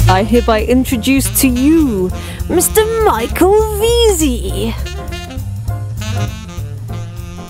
I hereby introduce to you Mr. Michael Veazey.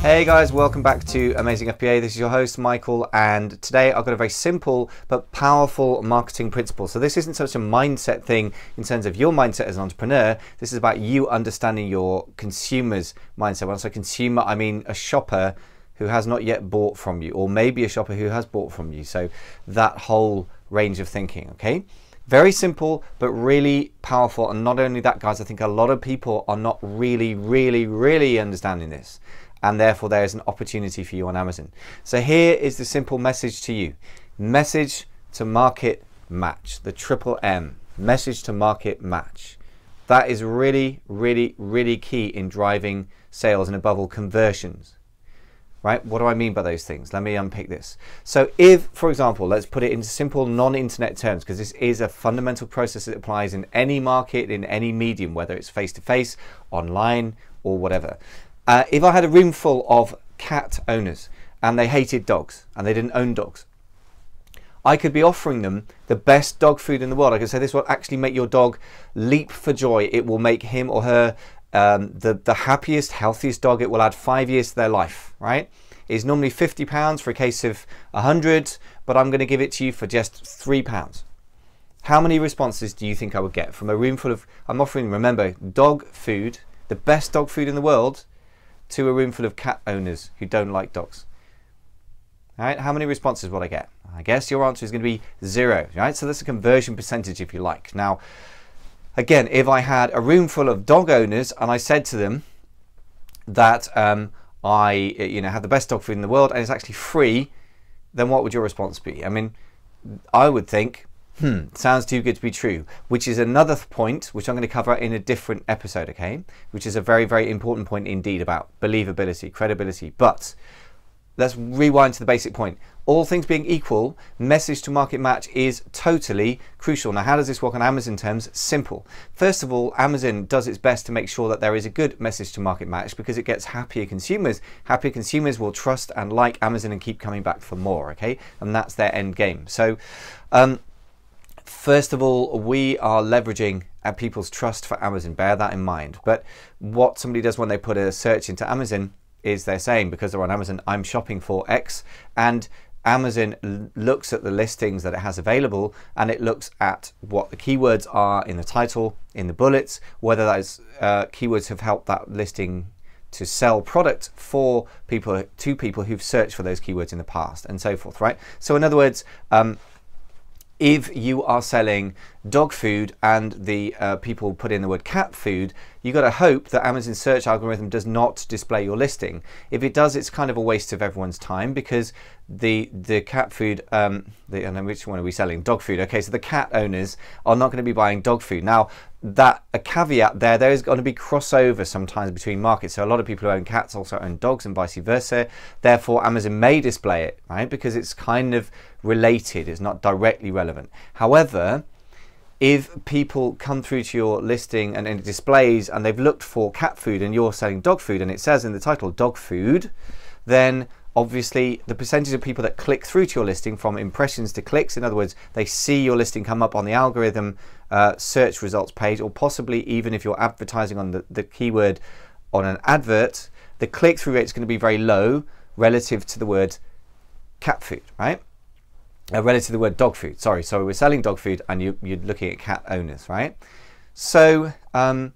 Hey guys, welcome back to Amazing FBA. This is your host Michael, and today I've got a very simple but powerful marketing principle. So this isn't such a mindset thing in terms of your mindset as an entrepreneur. This is about you understanding your consumer's mindset. When I say consumer, I mean a shopper who has not yet bought from you, or maybe a shopper who has bought from you. So that whole range of thinking, okay? Very simple, but really powerful. And not only that, guys, I think a lot of people are not really understanding this. And therefore there is an opportunity for you on Amazon. So here is the simple message to you. Message to market match, the triple M, message to market match. That is really key in driving sales and above all conversions, right? What do I mean by those things? Let me unpick this. So if, for example, let's put it into simple non-internet terms, because this is a fundamental process that applies in any market, in any medium, whether it's face-to-face, online, or whatever. If I had a room full of cat owners and they hated dogs and they didn't own dogs, I could be offering them the best dog food in the world. I could say this will actually make your dog leap for joy. It will make him or her the happiest, healthiest dog. It will add 5 years to their life, right? It's normally £50 for a case of 100, but I'm going to give it to you for just £3. How many responses do you think I would get from a room full of, I'm offering, remember, dog food, the best dog food in the world, to a room full of cat owners who don't like dogs? All right, how many responses will I get? I guess your answer is going to be 0, right? So that's a conversion percentage, if you like. Now, again, if I had a room full of dog owners and I said to them that I have the best dog food in the world and it's actually free, then what would your response be? I mean, I would think, sounds too good to be true, which is another point which I'm going to cover in a different episode, okay? Which is a very important point indeed about believability, credibility. But let's rewind to the basic point. All things being equal, message to market match is totally crucial. Now, how does this work on Amazon terms? Simple. First of all, Amazon does its best to make sure that there is a good message to market match because it gets happier consumers. Happier consumers will trust and like Amazon and keep coming back for more, okay? And that's their end game. So, first of all, we are leveraging people's trust for Amazon. Bear that in mind. But what somebody does when they put a search into Amazon is they're saying, because they're on Amazon, I'm shopping for X, and Amazon looks at the listings that it has available and it looks at what the keywords are in the title, in the bullets, whether those keywords have helped that listing to sell product for people, to people who've searched for those keywords in the past, and so forth, right? So in other words, if you are selling dog food and the people put in the word cat food, you got to hope that Amazon's search algorithm does not display your listing. If it does, it's kind of a waste of everyone's time because the cat food, which one are we selling? Dog food. Okay, so the cat owners are not going to be buying dog food. Now, that a caveat there is going to be crossover sometimes between markets. So a lot of people who own cats also own dogs and vice versa. Therefore, Amazon may display it, right? Because it's kind of related. It's not directly relevant. However, if people come through to your listing and it displays and they've looked for cat food and you're selling dog food and it says in the title dog food, then obviously the percentage of people that click through to your listing from impressions to clicks, in other words, they see your listing come up on the algorithm search results page, or possibly even if you're advertising on the keyword on an advert, the click-through rate is going to be very low relative to the word cat food, right? Relative to the word dog food, sorry. So we're selling dog food and you're looking at cat owners, right? So so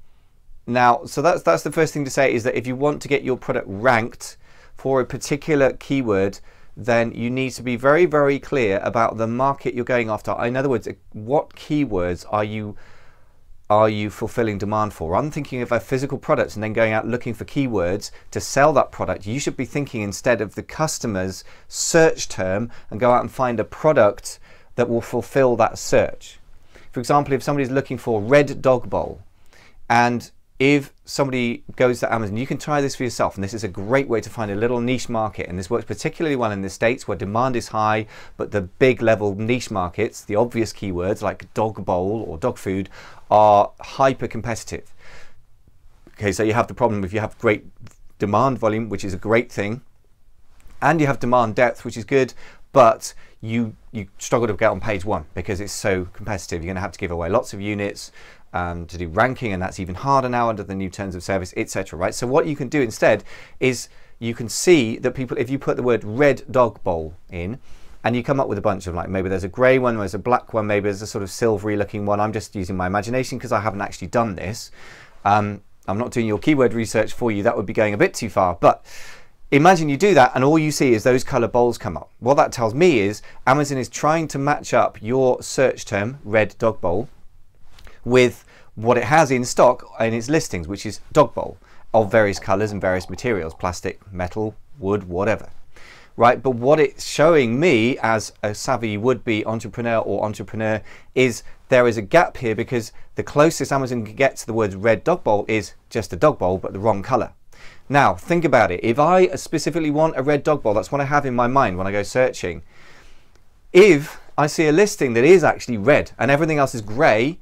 that's the first thing to say, is that if you want to get your product ranked for a particular keyword, then you need to be very clear about the market you're going after. In other words, what keywords are you fulfilling demand for? Rather than thinking of a physical product and then going out looking for keywords to sell that product, you should be thinking instead of the customer's search term and go out and find a product that will fulfill that search. For example, if somebody's looking for red dog bowl, and if somebody goes to Amazon, you can try this for yourself, and this is a great way to find a little niche market, and this works particularly well in the States where demand is high, but the big level niche markets, the obvious keywords like dog bowl or dog food, are hyper competitive. Okay, so you have the problem if you have great demand volume, which is a great thing, and you have demand depth, which is good, but you struggle to get on page 1 because it's so competitive. You're going to have to give away lots of units to do ranking, and that's even harder now under the new terms of service, etc. Right? So what you can do instead is you can see that people, if you put the word red dog bowl in, and you come up with a bunch of, like, maybe there's a grey one, there's a black one, maybe there's a sort of silvery looking one. I'm just using my imagination because I haven't actually done this. I'm not doing your keyword research for you. That would be going a bit too far. But imagine you do that and all you see is those color bowls come up. What that tells me is Amazon is trying to match up your search term, red dog bowl, with what it has in stock in its listings, which is dog bowl of various colors and various materials, plastic, metal, wood, whatever. Right, but what it's showing me as a savvy would-be entrepreneur is there is a gap here, because the closest Amazon can get to the words red dog bowl is just a dog bowl, but the wrong color. Now, think about it. If I specifically want a red dog bowl, that's what I have in my mind when I go searching. If I see a listing that is actually red and everything else is gray,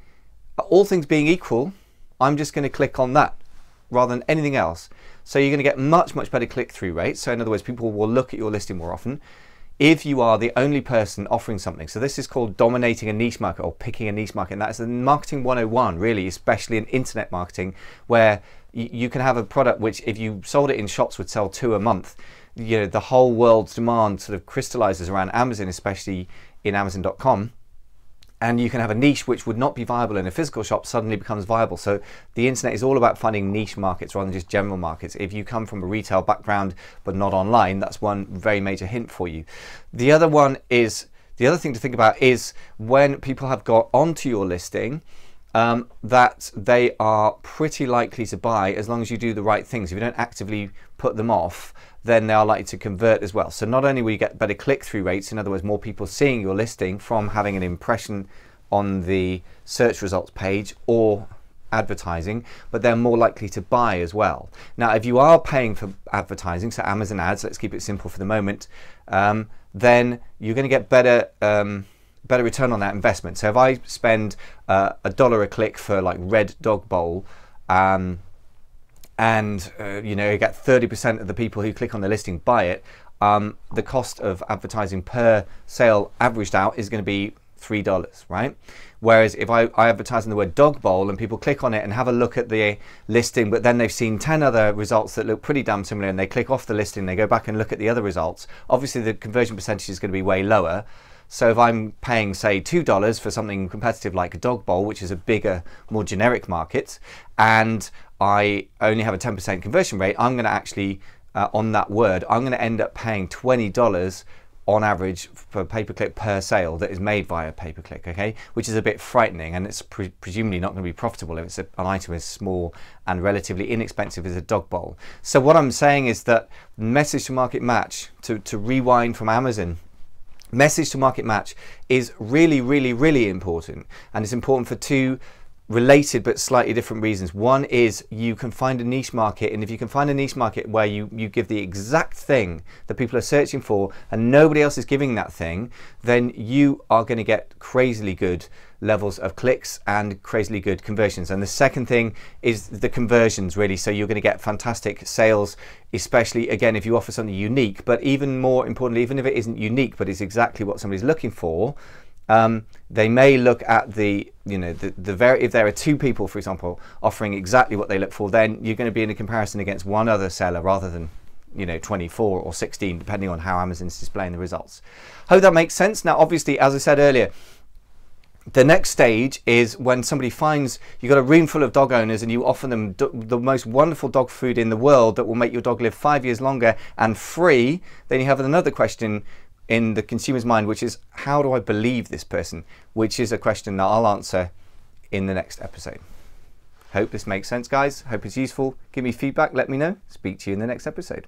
all things being equal, I'm just going to click on that rather than anything else. So you're going to get much better click-through rates. So in other words, people will look at your listing more often if you are the only person offering something. So this is called dominating a niche market, or picking a niche market. And that's the marketing 101, really, especially in internet marketing, where you can have a product which, if you sold it in shops, would sell 2 a month. You know, the whole world's demand sort of crystallizes around Amazon, especially in Amazon.com. And you can have a niche which would not be viable in a physical shop suddenly becomes viable. So the internet is all about finding niche markets rather than just general markets. If you come from a retail background but not online, that's one very major hint for you. The other thing to think about is when people have got onto your listing, that they are pretty likely to buy as long as you do the right things. If you don't actively put them off, then they are likely to convert as well. So not only will you get better click-through rates, in other words, more people seeing your listing from having an impression on the search results page or advertising, but they're more likely to buy as well. Now, if you are paying for advertising, so Amazon ads, let's keep it simple for the moment, then you're going to get better return on that investment. So if I spend $1 a click for like red dog bowl, and you know, you get 30% of the people who click on the listing buy it, the cost of advertising per sale averaged out is going to be $3, right? Whereas if I advertise in the word dog bowl and people click on it and have a look at the listing, but then they've seen 10 other results that look pretty damn similar, and they click off the listing, they go back and look at the other results, obviously the conversion percentage is going to be way lower. So if I'm paying, say, $2 for something competitive like a dog bowl, which is a bigger, more generic market, and I only have a 10% conversion rate, I'm going to actually, on that word, I'm going to end up paying $20 on average for pay-per-click per sale that is made via pay-per-click, okay? Which is a bit frightening, and it's presumably not going to be profitable if it's an item as small and relatively inexpensive as a dog bowl. So what I'm saying is that message to market match, to rewind from Amazon, message to market match is really important, and it's important for 2 related but slightly different reasons. One is you can find a niche market, and if you can find a niche market where you give the exact thing that people are searching for and nobody else is giving that thing, then you are going to get crazily good levels of clicks and crazily good conversions. And the second thing is the conversions, really. So you're going to get fantastic sales, especially again if you offer something unique, but even more importantly, even if it isn't unique but it's exactly what somebody's looking for, they may look at the, you know, if there are 2 people, for example, offering exactly what they look for, then you're going to be in a comparison against one other seller rather than, you know, 24 or 16, depending on how Amazon's displaying the results. Hope that makes sense. Now, obviously, as I said earlier, the next stage is when somebody finds you've got a room full of dog owners and you offer them the most wonderful dog food in the world that will make your dog live 5 years longer and free. Then you have another question in the consumer's mind, which is, how do I believe this person? Which is a question that I'll answer in the next episode. Hope this makes sense, guys. Hope it's useful. Give me feedback. Let me know. Speak to you in the next episode.